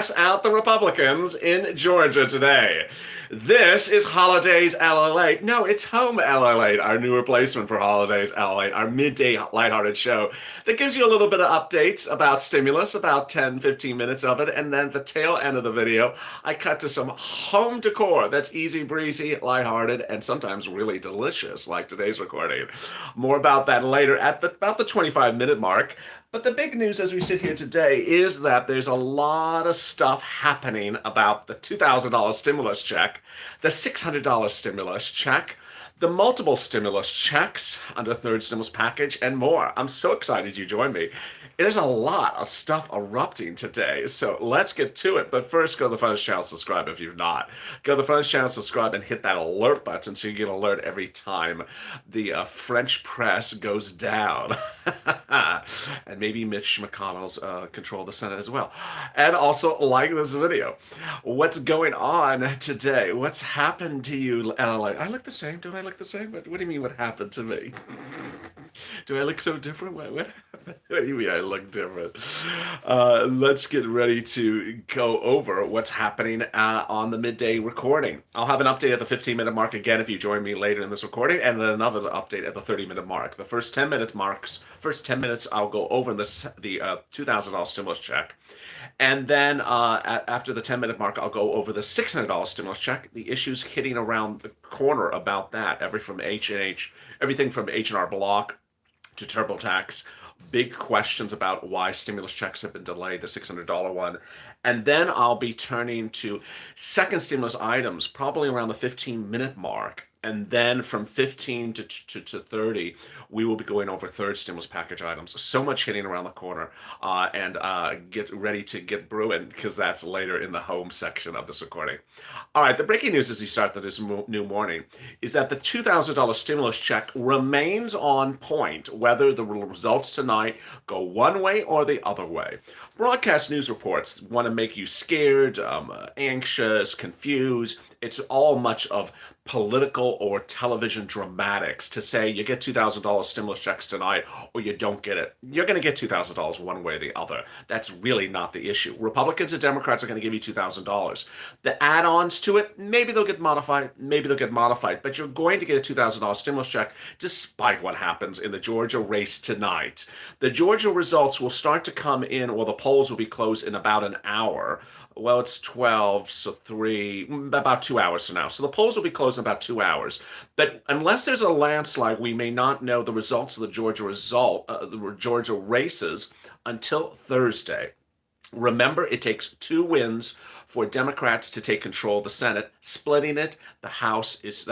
Out the Republicans in Georgia today. This is Holidays Lalate. No, it's Home Lalate, our new replacement for Holidays Lalate, our midday lighthearted show that gives you a little bit of updates about stimulus, about 10, 15 minutes of it, and then the tail end of the video, I cut to some home decor that's easy breezy, lighthearted, and sometimes really delicious, like today's recording. More about that later at about the 25-minute mark. But the big news as we sit here today is that there's a lot of stuff happening about the $2,000 stimulus check, the $600 stimulus check, the multiple stimulus checks under third stimulus package, and more. I'm so excited you joined me. There's a lot of stuff erupting today, so let's get to it. But first, go to the Friends channel, subscribe if you've not. Go to the Friends channel, subscribe, and hit that alert button so you get an alert every time the French press goes down. And maybe Mitch McConnell's control the Senate as well. And also like this video. What's going on today? What's happened to you, Lalate? I look the same. Don't I look the same? What do you mean what happened to me? Do I look so different? What do you mean I look different? Let's get ready to go over what's happening on the midday recording. I'll have an update at the 15-minute mark again if you join me later in this recording, and then another update at the 30-minute mark. The first 10 minutes I'll go over the $2,000 stimulus check. And then after the 10-minute mark, I'll go over the $600 stimulus check, the issues hitting around the corner about that, everything from H&R Block to TurboTax, big questions about why stimulus checks have been delayed, the $600 one. And then I'll be turning to second stimulus items, probably around the 15-minute mark. And then from 15 to 30, we will be going over third stimulus package items. So much hitting around the corner. And get ready to get brewing because that's later in the home section of this recording. All right, the breaking news as we start this new morning is that the $2,000 stimulus check remains on point, whether the results tonight go one way or the other way. Broadcast news reports want to make you scared, anxious, confused. It's all much of political or television dramatics to say you get $2,000 stimulus checks tonight or you don't get it. You're going to get $2,000 one way or the other. That's really not the issue. Republicans and Democrats are going to give you $2,000. The add-ons to it, maybe they'll get modified, but you're going to get a $2,000 stimulus check despite what happens in the Georgia race tonight. The Georgia results will start to come in, or the polls will be closed in about an hour. Well, it's 12, so about 2 hours from now. So the polls will be closed in about 2 hours. But unless there's a landslide, we may not know the results of the Georgia races until Thursday. Remember, it takes 2 wins for Democrats to take control of the Senate. Splitting it, the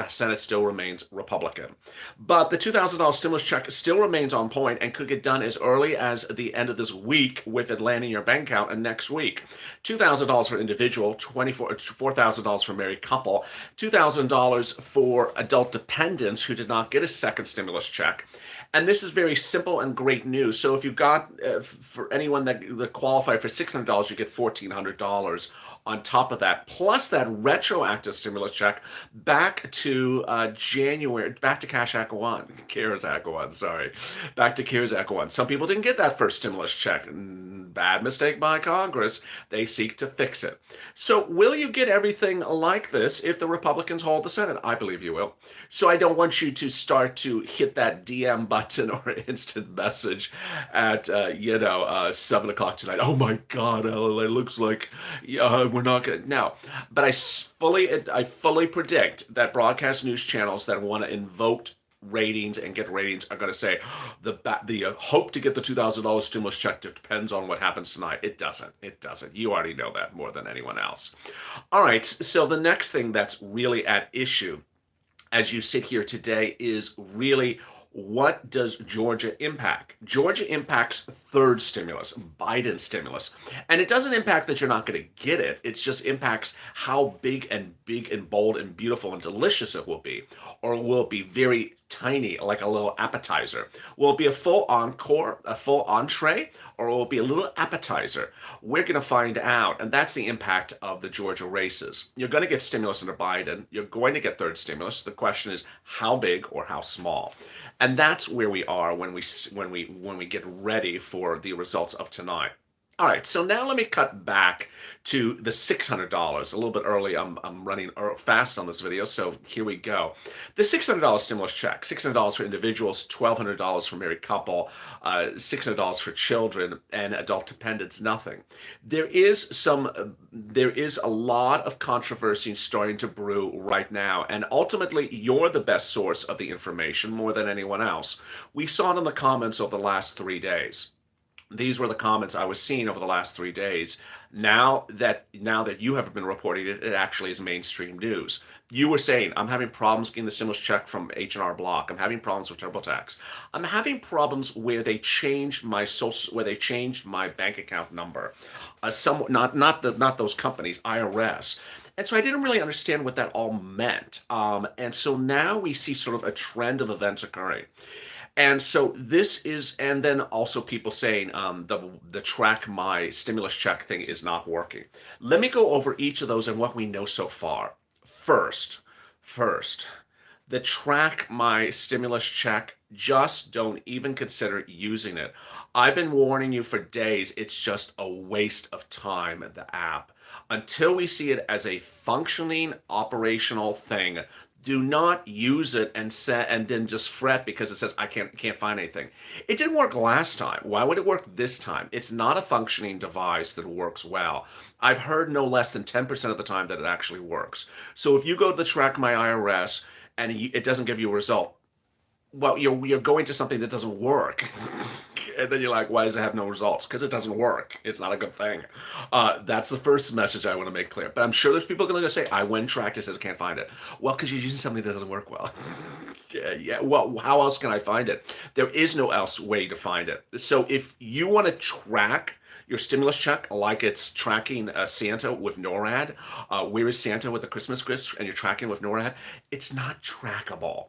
Senate still remains Republican. But the $2,000 stimulus check still remains on point and could get done as early as the end of this week with it landing in your bank account and next week. $2,000 for individual, $4,000 for married couple, $2,000 for adult dependents who did not get a second stimulus check. And this is very simple and great news. So if you've got, for anyone that qualified for $600, you get $1,400 on top of that, plus that retroactive stimulus check back to back to CARES Act 1. Back to CARES Act 1. Some people didn't get that first stimulus check. Bad mistake by Congress. They seek to fix it. So will you get everything like this if the Republicans hold the Senate? I believe you will. So I don't want you to start to hit that DM button or instant message at 7 o'clock tonight. Oh my God, it looks like we're not gonna. No, but I fully predict that broadcast news channels that want to invoke ratings and get ratings are going to say the hope to get the $2,000 stimulus check depends on what happens tonight. It doesn't. You already know that more than anyone else. All right, so the next thing that's really at issue as you sit here today is really, what does Georgia impact? Georgia impacts third stimulus, Biden stimulus. And it doesn't impact that you're not going to get it. It just impacts how big and bold and beautiful and delicious it will be. Or will it be very tiny, like a little appetizer? Will it be a full encore, a full entree, or will it be a little appetizer? We're going to find out. And that's the impact of the Georgia races. You're going to get stimulus under Biden. You're going to get third stimulus. The question is how big or how small. And that's where we are when we get ready for the results of tonight. All right, so now let me cut back to the $600. A little bit early. I'm running fast on this video, so here we go. The $600 stimulus check, $600 for individuals, $1,200 for married couple, $600 for children and adult dependents, nothing. There is a lot of controversy starting to brew right now, and ultimately, you're the best source of the information more than anyone else. We saw it in the comments over the last 3 days. These were the comments I was seeing over the last 3 days. Now that you have been reporting it, it actually is mainstream news. You were saying, I'm having problems getting the stimulus check from H&R Block. I'm having problems with TurboTax. I'm having problems where they changed my bank account number. Not those companies, IRS. And so I didn't really understand what that all meant. And so now we see sort of a trend of events occurring. And so this is, and then also people saying the track my stimulus check thing is not working. Let me go over each of those and what we know so far. First, the track my stimulus check, just don't even consider using it. I've been warning you for days. It's just a waste of time, the app. Until we see it as a functioning operational thing, do not use it and then just fret because it says I can't find anything. It didn't work last time. Why would it work this time? It's not a functioning device that works well. I've heard no less than 10% of the time that it actually works. So if you go to the Track My IRS and it doesn't give you a result, well, you're going to something that doesn't work. And then you're like, why does it have no results? Because it doesn't work. It's not a good thing. That's the first message I want to make clear. But I'm sure there's people going to say, I went tracked, it says I can't find it. Well, because you're using something that doesn't work well. Yeah. Well, how else can I find it? There is no else way to find it. So if you want to track your stimulus check like it's tracking Santa with NORAD, where is Santa with the Christmas gifts, and you're tracking with NORAD, it's not trackable.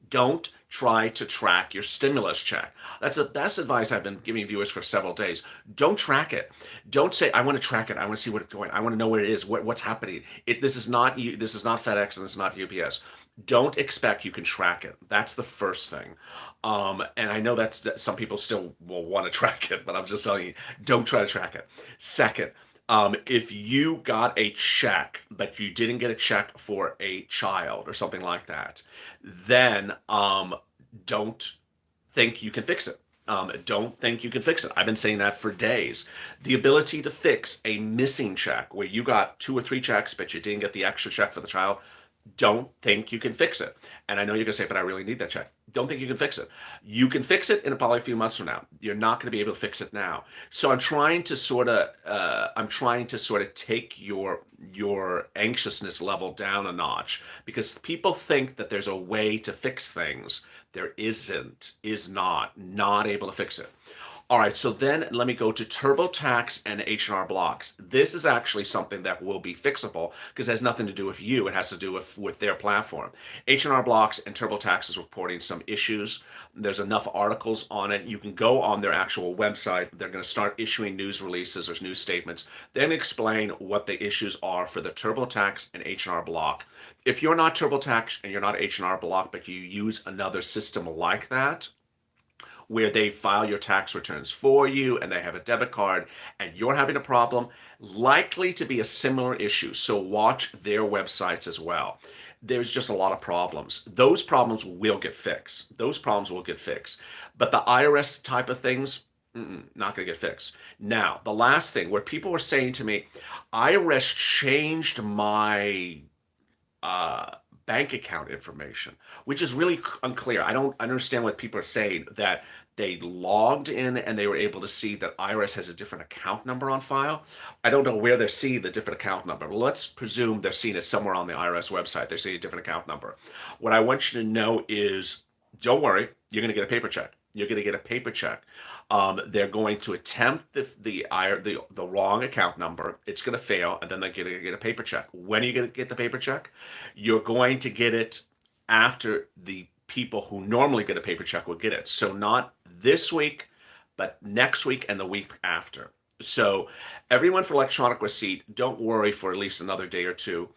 Don't try to track your stimulus check. That's the best advice I've been giving viewers for several days. Don't track it. Don't say, I want to track it. I want to see what it's doing. I want to know where it is, what's happening. This is not FedEx and this is not UPS. Don't expect you can track it. That's the first thing. And I know that some people still will want to track it, but I'm just telling you, don't try to track it. Second, if you got a check, but you didn't get a check for a child or something like that, then don't think you can fix it. Don't think you can fix it. I've been saying that for days. The ability to fix a missing check where you got 2 or 3 checks, but you didn't get the extra check for the child, don't think you can fix it. And I know you're going to say, but I really need that check. Don't think you can fix it. You can fix it in probably a few months from now. You're not going to be able to fix it now. So I'm trying to sort of take your anxiousness level down a notch, because people think that there's a way to fix things. There is not able to fix it. All right, so then let me go to TurboTax and H&R Blocks. This is actually something that will be fixable because it has nothing to do with you. It has to do with their platform. H&R Blocks and TurboTax is reporting some issues. There's enough articles on it. You can go on their actual website. They're going to start issuing news releases or news statements, then explain what the issues are for the TurboTax and H&R Block. If you're not TurboTax and you're not H&R Block, but you use another system like that, where they file your tax returns for you and they have a debit card and you're having a problem, likely to be a similar issue. So watch their websites as well. There's just a lot of problems. Those problems will get fixed. But the IRS type of things, not going to get fixed. Now, the last thing where people were saying to me, IRS changed my bank account information, which is really unclear. I don't understand what people are saying, that they logged in and they were able to see that IRS has a different account number on file. I don't know where they're seeing the different account number. Well, let's presume they're seeing it somewhere on the IRS website. They're seeing a different account number. What I want you to know is, don't worry, you're going to get a paper check. You're going to get a paper check. They're going to attempt the wrong account number. It's going to fail, and then they're going to get a paper check. When are you going to get the paper check? You're going to get it after the people who normally get a paper check will get it. So not this week, but next week and the week after. So everyone for electronic receipt, don't worry for at least another day or two.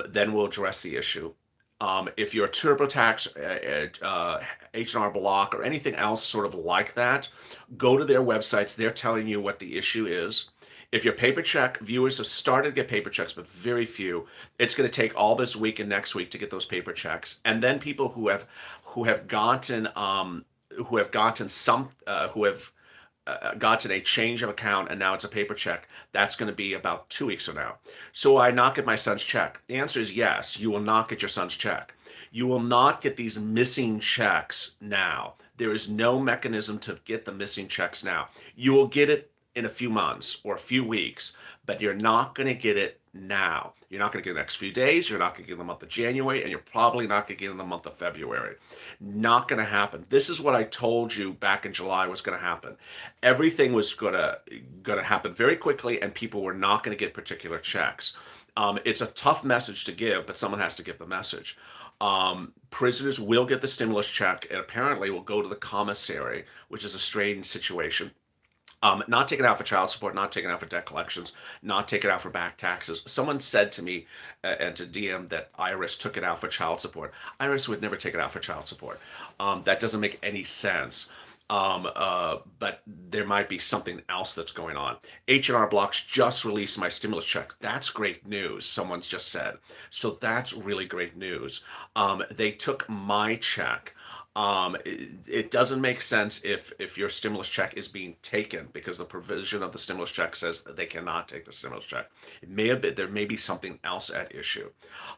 Then we'll address the issue. If you're TurboTax, H&R Block, or anything else sort of like that, go to their websites. They're telling you what the issue is. If your paper check, viewers have started to get paper checks, but very few. It's going to take all this week and next week to get those paper checks. And then people who have gotten who have gotten some who have gotten a change of account and now it's a paper check, that's going to be about 2 weeks from now. So I not get my son's check. The answer is yes, you will not get your son's check. You will not get these missing checks now. There is no mechanism to get the missing checks now. You will get it in a few months or a few weeks, but you're not going to get it now. You're not going to get it in the next few days. You're not going to get it in the month of January, and you're probably not going to get it in the month of February. Not going to happen. This is what I told you back in July was going to happen. Everything was going to happen very quickly, and people were not going to get particular checks. It's a tough message to give, but someone has to give the message. Prisoners will get the stimulus check, and apparently will go to the commissary, which is a strange situation. Not taken out for child support, not taken out for debt collections, not taken out for back taxes. Someone said to me and to DM that IRS took it out for child support. IRS would never take it out for child support. That doesn't make any sense. But there might be something else that's going on. H&R Blocks just released my stimulus check. That's great news, someone's just said. So that's really great news. They took my check. It doesn't make sense if your stimulus check is being taken because the provision of the stimulus check says that they cannot take the stimulus check. It may have been, there may be something else at issue.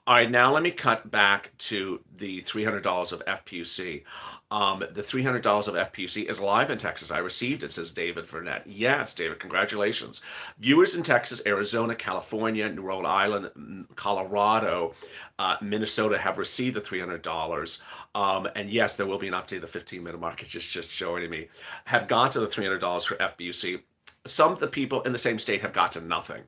All right, now let me cut back to the $300 of FPUC. The $300 of FPUC is live in Texas. I received it, says David Burnett. Yes, David, congratulations. Viewers in Texas, Arizona, California, Rhode Island, Colorado, Minnesota have received the $300. And yes, there will be an update. The 15-minute mark is just showing me have gone to the $300 for FBUC. Some of the people in the same state have gotten nothing,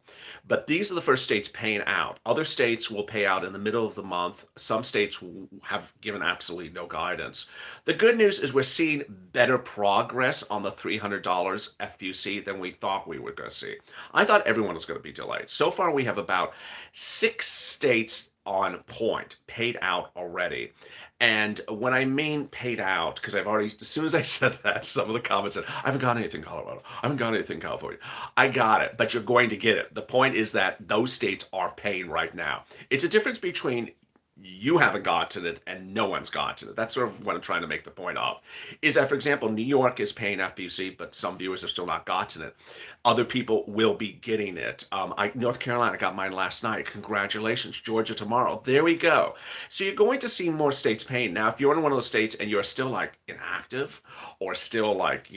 but these are the first states paying out. Other states will pay out in the middle of the month. Some states have given absolutely no guidance. The good news is we're seeing better progress on the $300 FPUC than we thought we were going to see. I thought everyone was going to be delayed. So far, we have about 6 states on point, paid out already. And when I mean paid out, because I've already, as soon as I said that, some of the comments said, I haven't got anything Colorado. I haven't got anything California. I got it, but you're going to get it. The point is that those states are paying right now. It's a difference between you haven't gotten it and no one's gotten it. That's sort of what I'm trying to make the point of. Is that, for example, New York is paying FBC, but some viewers have still not gotten it. Other people will be getting it. North Carolina got mine last night. Congratulations. Georgia tomorrow. There we go. So you're going to see more states paying. Now, if you're in one of those states and you're still like inactive or still like,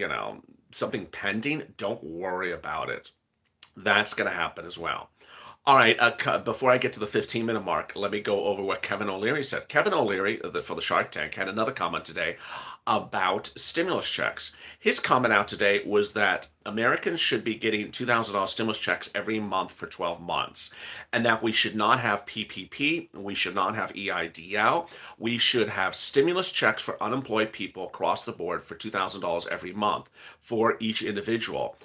something pending, don't worry about it. That's going to happen as well. All right, before I get to the 15-minute mark, let me go over what Kevin O'Leary said. Kevin O'Leary, for the Shark Tank, had another comment today about stimulus checks. His comment out today was that Americans should be getting $2,000 stimulus checks every month for 12 months, and that we should not have PPP, we should not have EIDL, we should have stimulus checks for unemployed people across the board for $2,000 every month for each individual.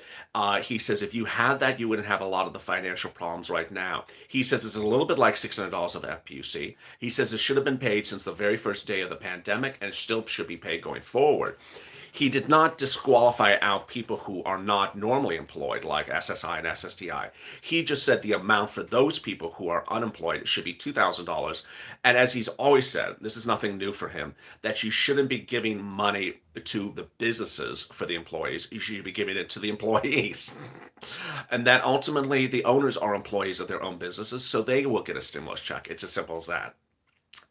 He says if you had that, you wouldn't have a lot of the financial problems right now. He says it's a little bit like $600 of FPUC. He says it should have been paid since the very first day of the pandemic, and it still should be paid going forward. He did not disqualify out people who are not normally employed, like SSI and SSDI. He just said the amount for those people who are unemployed should be $2,000. And as he's always said, this is nothing new for him, that you shouldn't be giving money to the businesses for the employees. You should be giving it to the employees. And that ultimately the owners are employees of their own businesses, so they will get a stimulus check. It's as simple as that.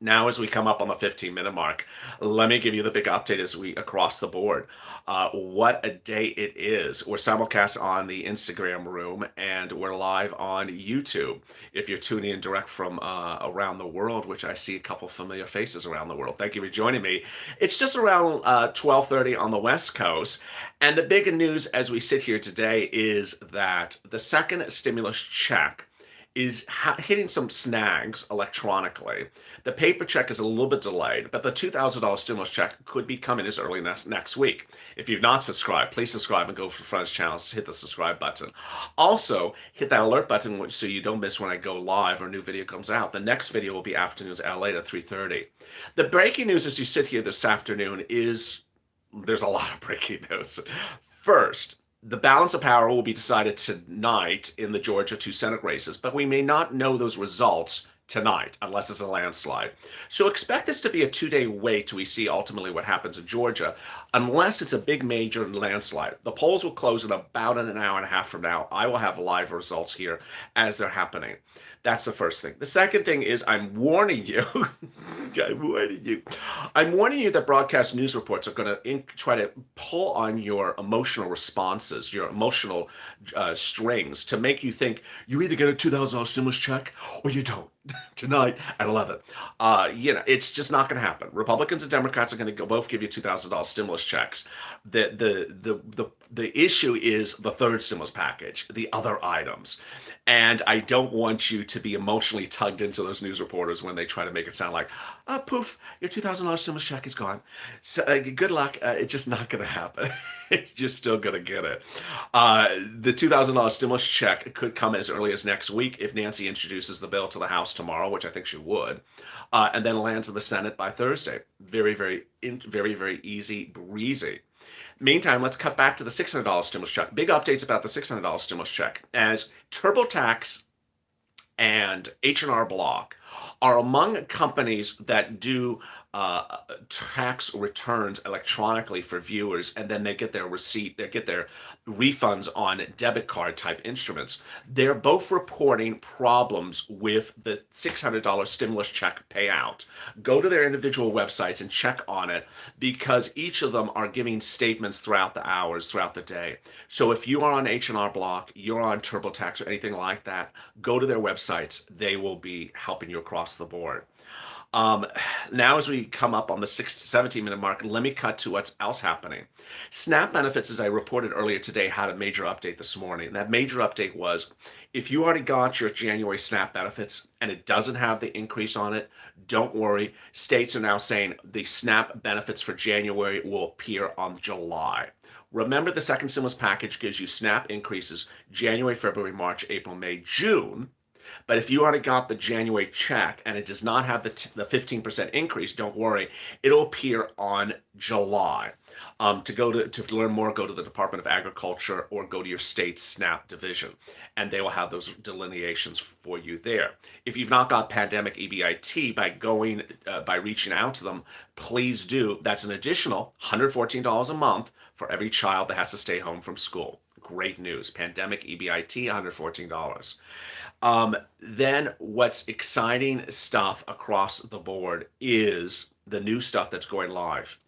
Now, as we come up on the 15-minute mark, let me give you the big update as we across the board. What a day it is. We're simulcast on the Instagram room and we're live on YouTube. If you're tuning in direct from around the world, which I see a couple familiar faces around the world. Thank you for joining me. It's just around 12:30 on the West Coast. And the big news as we sit here today is that the second stimulus check is hitting some snags electronically. The paper check is a little bit delayed, but the $2,000 stimulus check could be coming as early next week. If you've not subscribed, please subscribe and go for friends' channels. Hit the subscribe button. Also, hit that alert button so you don't miss when I go live or a new video comes out. The next video will be afternoons LA at 3:30. The breaking news as you sit here this afternoon is there's a lot of breaking news. First, the balance of power will be decided tonight in the Georgia 2 Senate races, but we may not know those results tonight unless it's a landslide. So expect this to be a 2-day wait till we see ultimately what happens in Georgia, unless it's a big major landslide. The polls will close in about an hour and a half from now. I will have live results here as they're happening. That's the first thing. The second thing is I'm warning you. I'm warning you that broadcast news reports are going to try to pull on your emotional responses, your emotional strings to make you think you either get a $2,000 stimulus check or you don't tonight at 11. It's just not going to happen. Republicans and Democrats are going to both give you $2,000 stimulus checks. The issue is the third stimulus package, the other items. And I don't want you to be emotionally tugged into those news reporters when they try to make it sound like, poof, your $2,000 stimulus check is gone. So good luck. It's just not going to happen. You're still going to get it. The $2,000 stimulus check could come as early as next week if Nancy introduces the bill to the House tomorrow, which I think she would, and then lands in the Senate by Thursday. Very, very, very easy breezy. Meantime, let's cut back to the $600 stimulus check. Big updates about the $600 stimulus check as TurboTax and H&R Block are among companies that do tax returns electronically for viewers, and then they get their receipt, they get their refunds on debit card type instruments. They're both reporting problems with the $600 stimulus check payout. Go to their individual websites and check on it, because each of them are giving statements throughout the hours, throughout the day. So if you are on H&R Block, you're on TurboTax or anything like that, go to their websites. They will be helping you across the board. Now, as we come up on the 17-minute mark, let me cut to what's else happening. SNAP benefits, as I reported earlier today, had a major update this morning. And that major update was, if you already got your January SNAP benefits and it doesn't have the increase on it, don't worry. States are now saying the SNAP benefits for January will appear on July. Remember, the second stimulus package gives you SNAP increases January, February, March, April, May, June. But if you already got the January check and it does not have the 15% increase, don't worry. It'll appear on July. To learn more, go to the Department of Agriculture or go to your state's SNAP division, and they will have those delineations for you there. If you've not got pandemic EBIT by reaching out to them, please do. That's an additional $114 a month for every child that has to stay home from school. Great news. Pandemic EBIT, $114. Then what's exciting stuff across the board is the new stuff that's going live.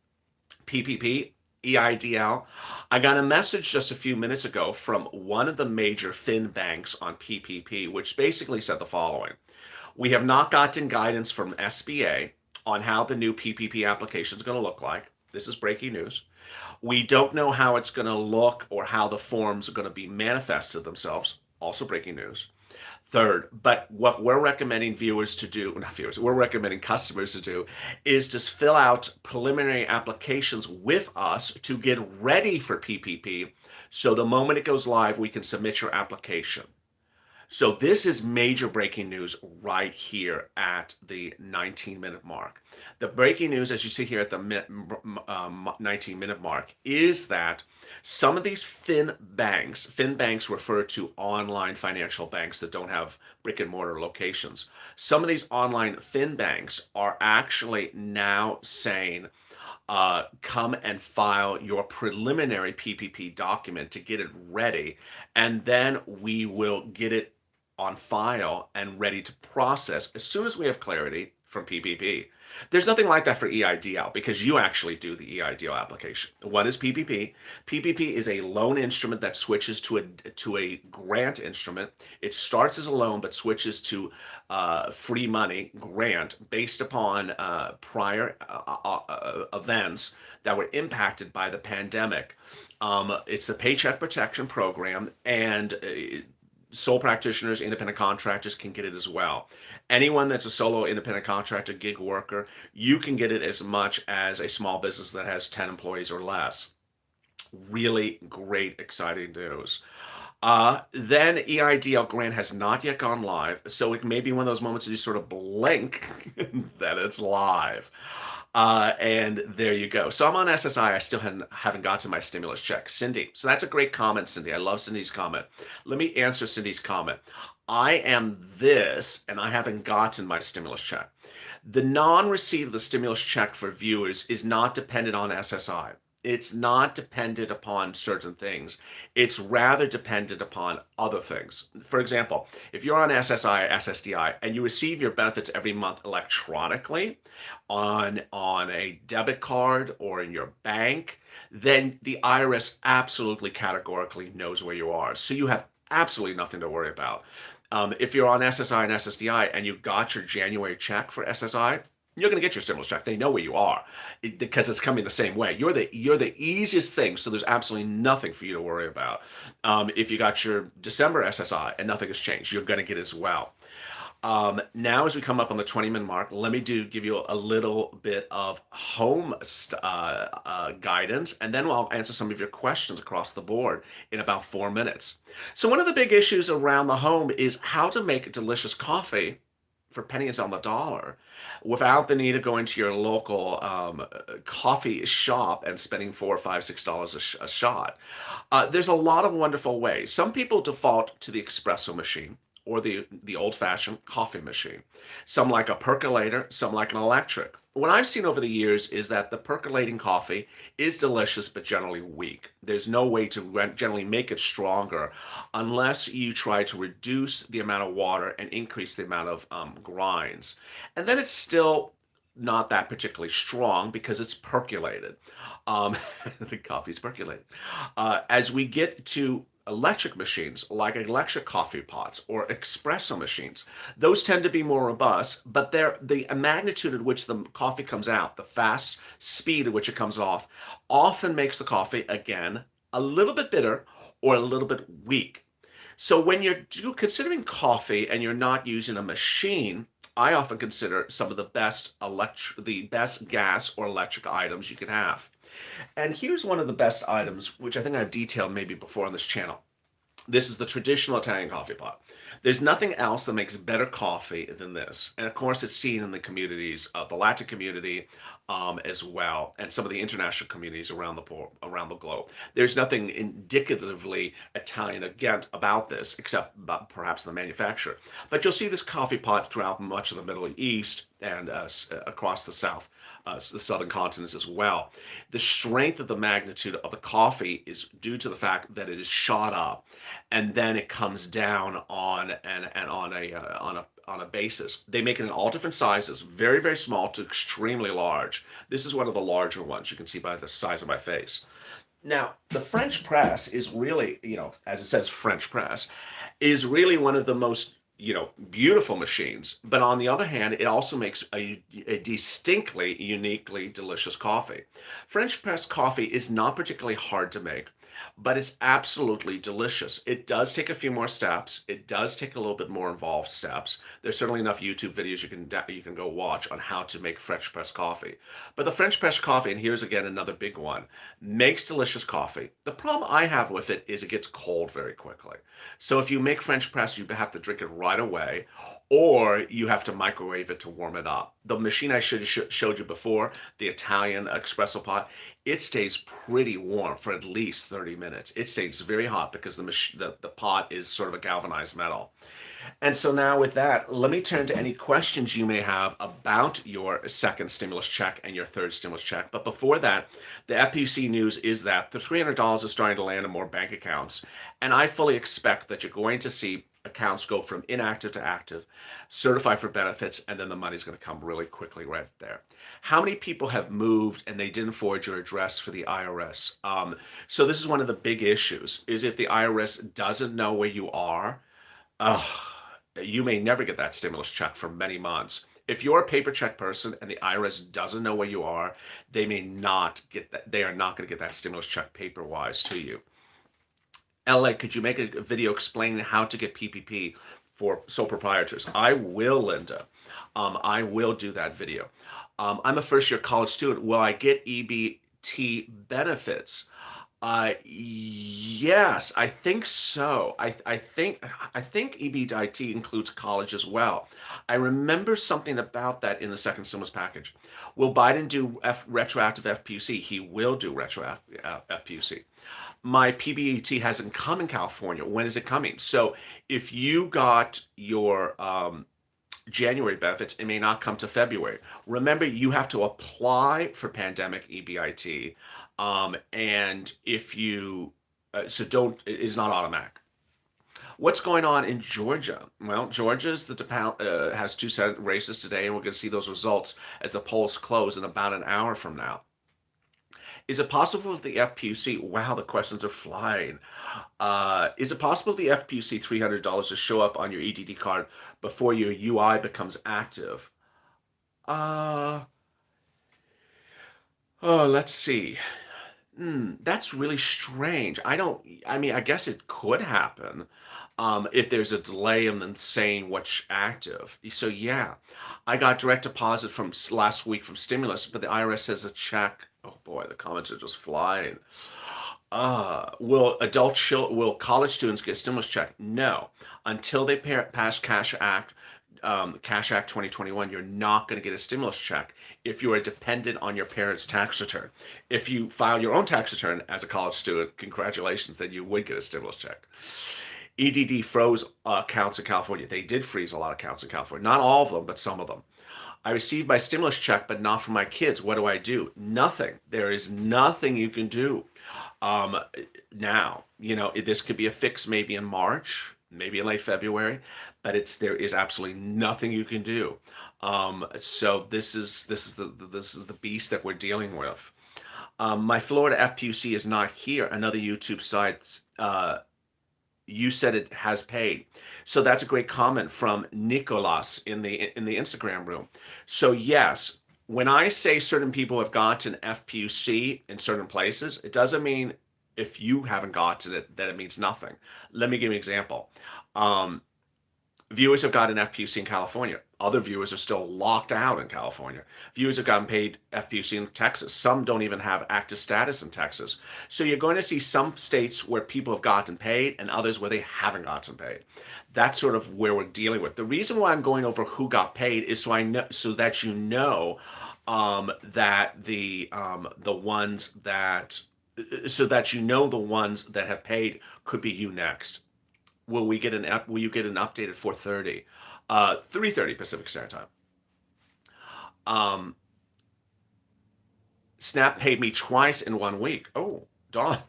PPP, EIDL. I got a message just a few minutes ago from one of the major fin banks on PPP, which basically said the following. We have not gotten guidance from SBA on how the new PPP application is going to look like. This is breaking news. We don't know how it's going to look or how the forms are going to be manifested themselves. Also breaking news. Third, but what we're recommending we're recommending customers to do is to fill out preliminary applications with us to get ready for PPP. So the moment it goes live, we can submit your application. So this is major breaking news right here at the 19-minute mark. The breaking news, as you see here at the 19-minute mark, is that some of these fin banks refer to online financial banks that don't have brick and mortar locations. Some of these online fin banks are actually now saying, come and file your preliminary PPP document to get it ready, and then we will get it on file and ready to process as soon as we have clarity from PPP. There's nothing like that for EIDL because you actually do the EIDL application. What is PPP? PPP is a loan instrument that switches to a grant instrument. It starts as a loan but switches to free money grant based upon prior events that were impacted by the pandemic. It's the Paycheck Protection Program, and Sole practitioners, independent contractors can get it as well. Anyone that's a solo independent contractor, gig worker, you can get it as much as a small business that has 10 employees or less. Really great, exciting news. Then EIDL grant has not yet gone live, so it may be one of those moments that you sort of blink that it's live. And there you go. So I'm on SSI. I still haven't got to my stimulus check. Cindy. So that's a great comment, Cindy. I love Cindy's comment. Let me answer Cindy's comment. I am this, and I haven't gotten my stimulus check. The non-receipt of the stimulus check for viewers is not dependent on SSI. It's not dependent upon certain things. It's rather dependent upon other things. For example, if you're on SSI or SSDI and you receive your benefits every month electronically on a debit card or in your bank, then the IRS absolutely categorically knows where you are. So you have absolutely nothing to worry about. If you're on SSI and SSDI and you got your January check for SSI, you're going to get your stimulus check. They know where you are because it's coming the same way. You're the easiest thing, so there's absolutely nothing for you to worry about. If you got your December SSI and nothing has changed, you're going to get it as well. Now, as we come up on the 20-minute mark, let me give you a little bit of home guidance, and then I'll answer some of your questions across the board in about 4 minutes. So one of the big issues around the home is how to make a delicious coffee for pennies on the dollar without the need of going to your local coffee shop and spending $4, $5, $6 a shot. There's a lot of wonderful ways. Some people default to the espresso machine or the old-fashioned coffee machine. Some like a percolator, some like an electric. What I've seen over the years is that the percolating coffee is delicious but generally weak. There's no way to generally make it stronger unless you try to reduce the amount of water and increase the amount of grinds. And then it's still not that particularly strong because it's percolated. The coffee's percolated. As we get to electric machines like electric coffee pots or espresso machines, those tend to be more robust, but the magnitude at which the coffee comes out, the fast speed at which it comes off, often makes the coffee, again, a little bit bitter or a little bit weak. So when you're considering coffee and you're not using a machine, I often consider some of the best gas or electric items you can have. And here's one of the best items, which I think I've detailed maybe before on this channel. This is the traditional Italian coffee pot. There's nothing else that makes better coffee than this. And of course, it's seen in the communities of the Lalate community as well, and some of the international communities around the globe. There's nothing indicatively Italian again about this, except perhaps the manufacturer. But you'll see this coffee pot throughout much of the Middle East and across the southern continents as well. The strength of the magnitude of the coffee is due to the fact that it is shot up, and then it comes down on a basis. They make it in all different sizes, very, very small to extremely large. This is one of the larger ones. You can see by the size of my face. Now, the French press is really, as it says French press, is really one of the most beautiful machines. But on the other hand, it also makes a distinctly, uniquely delicious coffee. French press coffee is not particularly hard to make, but it's absolutely delicious. It does take a few more steps. It does take a little bit more involved steps. There's certainly enough YouTube videos you can go watch on how to make French press coffee. But the French press coffee, and here's again another big one, makes delicious coffee. The problem I have with it is it gets cold very quickly. So if you make French press, you have to drink it right away, or you have to microwave it to warm it up. The machine I showed you before, the Italian espresso pot, it stays pretty warm for at least 30 minutes. It stays very hot because the pot is sort of a galvanized metal. And so now with that, let me turn to any questions you may have about your second stimulus check and your third stimulus check. But before that, the FPC news is that the $300 is starting to land in more bank accounts. And I fully expect that you're going to see accounts go from inactive to active, certify for benefits, and then the money's going to come really quickly right there. How many people have moved and they didn't forward your address for the IRS? So this is one of the big issues, is if the IRS doesn't know where you are, you may never get that stimulus check for many months. If you're a paper check person and the IRS doesn't know where you are, they may not get that. They are not going to get that stimulus check paper-wise to you. LA, could you make a video explaining how to get PPP for sole proprietors? I will, Linda. I will do that video. I'm a first year college student. Will I get EBT benefits? Yes, I think so. I think EBIT includes college as well. I remember something about that in the second stimulus package. Will Biden do retroactive FPUC? He will do retroactive FPUC. My PBET hasn't come in California. When is it coming? So if you got your January benefits, it may not come to February. Remember, you have to apply for pandemic EBIT, and if you so don't it is not automatic. What's going on in Georgia? Well, Georgia's has two Senate races today, and we're going to see those results as the polls close in about an hour from now. Is it possible with the FPUC? Wow, the questions are flying. Is it possible the FPUC $300 to show up on your EDD card before your UI becomes active? Uh, oh, let's see. That's really strange. I mean, I guess it could happen if there's a delay in them saying what's active. So, yeah, I got direct deposit from last week from stimulus, but the IRS says a check. Oh boy, the comments are just flying. Will college students get a stimulus check? No, until they pass Cash Act 2021, you're not going to get a stimulus check if you are dependent on your parents' tax return. If you file your own tax return as a college student, congratulations, then you would get a stimulus check. EDD froze accounts in California. They did freeze a lot of accounts in California. Not all of them, but some of them. I received my stimulus check, but not for my kids. What do I do? Nothing. There is nothing you can do. Um, Now, this could be a fix maybe in March, maybe in late February, but there is absolutely nothing you can do. So this is the beast that we're dealing with. My Florida FPUC is not here. Another YouTube site. You said it has paid. So that's a great comment from Nicolas in the Instagram room. So yes, when I say certain people have gotten FPUC in certain places, it doesn't mean if you haven't gotten it that it means nothing. Let me give you an example. Um, Viewers have gotten FPUC in California. Other viewers are still locked out in California. Viewers have gotten paid FPUC in Texas. Some don't even have active status in Texas. So you're going to see some states where people have gotten paid and others where they haven't gotten paid. That's sort of where we're dealing with. The reason why I'm going over who got paid is so that you know that the ones that so that you know the ones that have paid could be you next. Will you get an update at 4:30? 3:30 Pacific Standard Time. Um, Snap paid me twice in 1 week. Oh, Dawn.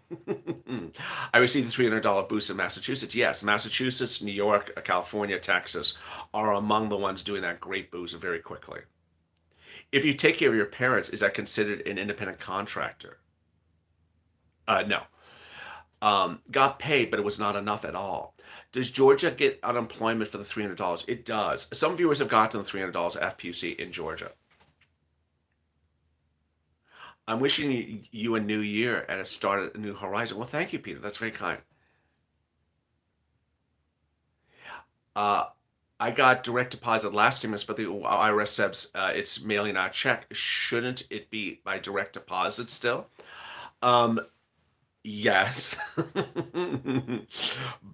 I received a $300 boost in Massachusetts. Yes, Massachusetts, New York, California, Texas are among the ones doing that great boost very quickly. If you take care of your parents, is that considered an independent contractor? No. Got paid, but it was not enough at all. Does Georgia get unemployment for the $300? It does. Some viewers have gotten the $300 FPUC in Georgia. I'm wishing you a new year and a start at a new horizon. Well, thank you, Peter. That's very kind. Uh, I got direct deposit last stimulus, but the IRS says it's mailing out a check. Shouldn't it be by direct deposit still? Um, Yes,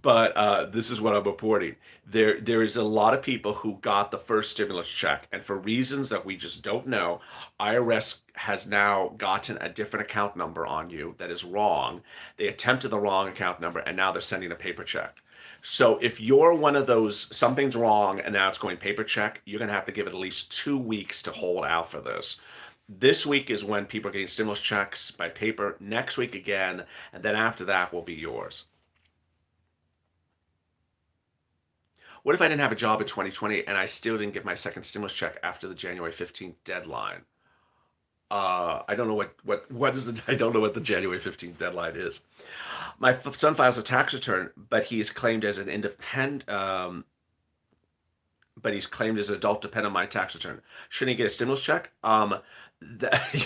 but this is what I'm reporting. There is a lot of people who got the first stimulus check, and for reasons that we just don't know, IRS has now gotten a different account number on you that is wrong. They attempted the wrong account number, and now they're sending a paper check. So if you're one of those, something's wrong, and now it's going paper check, you're gonna have to give it at least 2 weeks to hold out for this. This week is when people are getting stimulus checks by paper. Next week again, and then after that will be yours. What if I didn't have a job in 2020 and I still didn't get my second stimulus check after the January 15th deadline? I don't know what is the I don't know what the January 15th deadline is. My son files a tax return, but he is claimed as an independent. but he's claimed his adult dependent on my tax return. Shouldn't he get a stimulus check?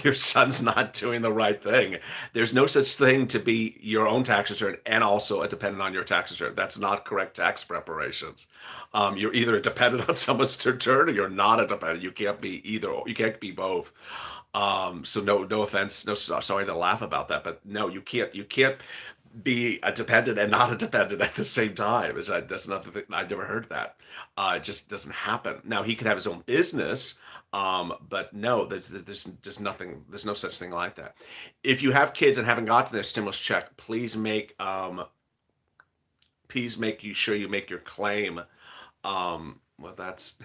Your son's not doing the right thing. There's no such thing to be your own tax return and also a dependent on your tax return. That's not correct tax preparations. You're either a dependent on someone's return or you're not a dependent. You can't be either. You can't be both. So no offense, no sorry to laugh about that, but no, you can't be a dependent and not a dependent at the same time. That's nothing. I've never heard that. It just doesn't happen. Now he can have his own business, but no, there's just nothing. There's no such thing like that. If you have kids and haven't gotten their stimulus check, please make you sure you make your claim. Well, that's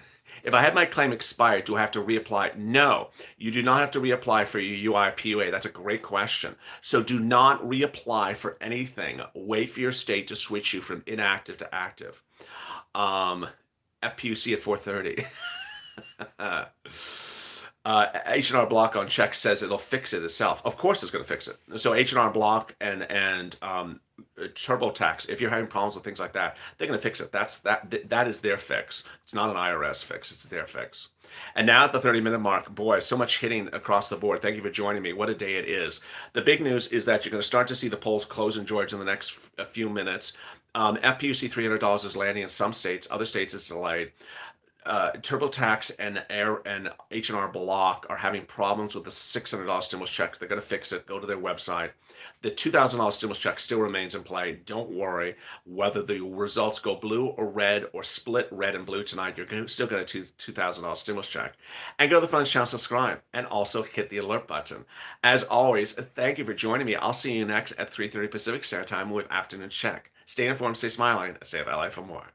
if I had my claim expired, do I have to reapply? No, you do not have to reapply for your UIPUA. That's a great question. So do not reapply for anything. Wait for your state to switch you from inactive to active. FPUC at 4:30. H&R Block on check says it'll fix it itself. Of course, it's going to fix it. So H&R Block and TurboTax, if you're having problems with things like that, they're going to fix it. That is their fix. It's not an IRS fix. It's their fix. And now at the 30-minute mark, boy, so much hitting across the board. Thank you for joining me. What a day it is. The big news is that you're going to start to see the polls close in Georgia in the next few minutes. FPUC $300 is landing in some states. Other states it's delayed. TurboTax and H&R Block are having problems with the $600 stimulus check. They're going to fix it. Go to their website. The $2,000 stimulus check still remains in play. Don't worry. Whether the results go blue or red or split red and blue tonight, you're still going to $2,000 stimulus check. And go to the Friends channel, subscribe, and also hit the alert button. As always, thank you for joining me. I'll see you next at 3:30 Pacific Standard Time with Afternoon Check. Stay informed, stay smiling, stay at LA for more.